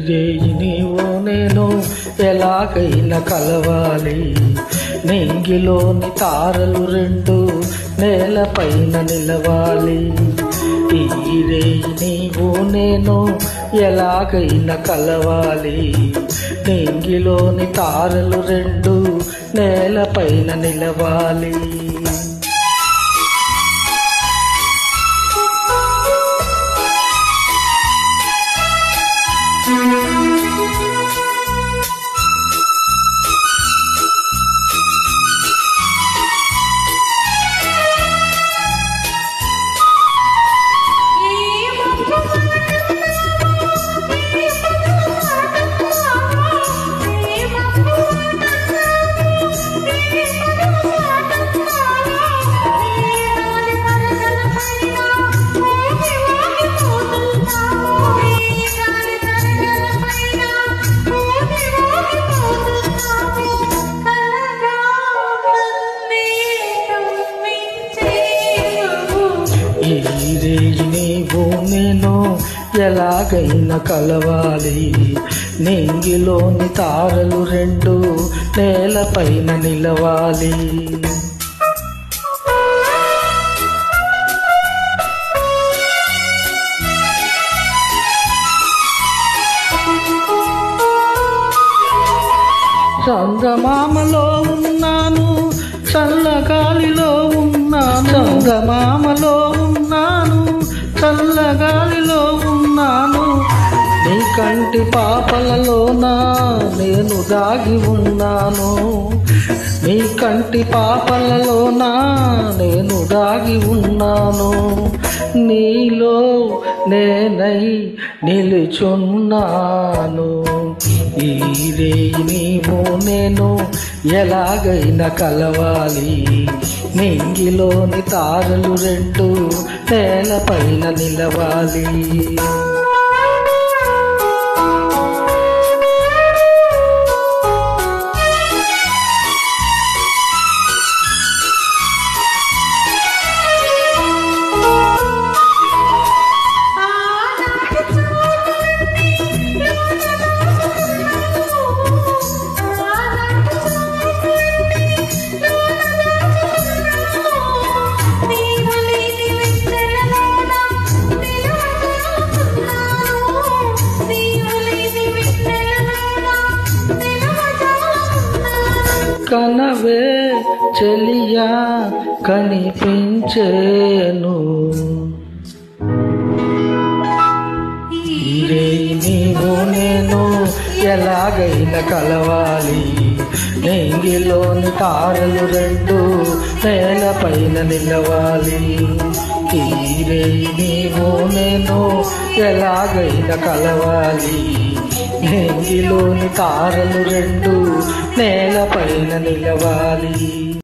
రేయి నీవు నేను ఎలాగైనా కలవాలి, నింగిలోని తారలు రెండు నేలపైన నిలవాలి. ఈ రేయి నీవు నేను ఎలాగైనా కలవాలి, నింగిలోని తారలు రెండు నేలపైన నిలవాలి. ఈ రేయి నీవు నేను ఎలాగైనా కలవాలి, నింగిలోని తారలు రెండు నేలపైన నిలవాలి. చందమామలో ఉన్నాను, చల్లగాలిలో ఉన్నాను, చందమామలో ఉన్నాను, చల్లగాలిలో ఉన్నాను. నీ కంటి పాపలలోనా నేను దాగి ఉన్నాను, నీ కంటి పాపలలోనా నేను దాగి ఉన్నాను. నీలో నేనై నిలుచున్నాను. ఈ రేయి నీవు నేను ఎలాగైనా కలవాలి, నింగిలోని తారలు రెండు నేలపైన నిలవాలి. కనవే చెలియా కనిపించేను, ఈ రేయి నీవు నేను ఎలాగైనా కలవాలి, నింగిలోని తారలు రెండు నేలపైన నిలవాలి. ఈ రేయి నీవు నేను ఎలాగైనా కలవాలి, నింగిలోని తారలు రెండు నేలపైన నిలవాలి.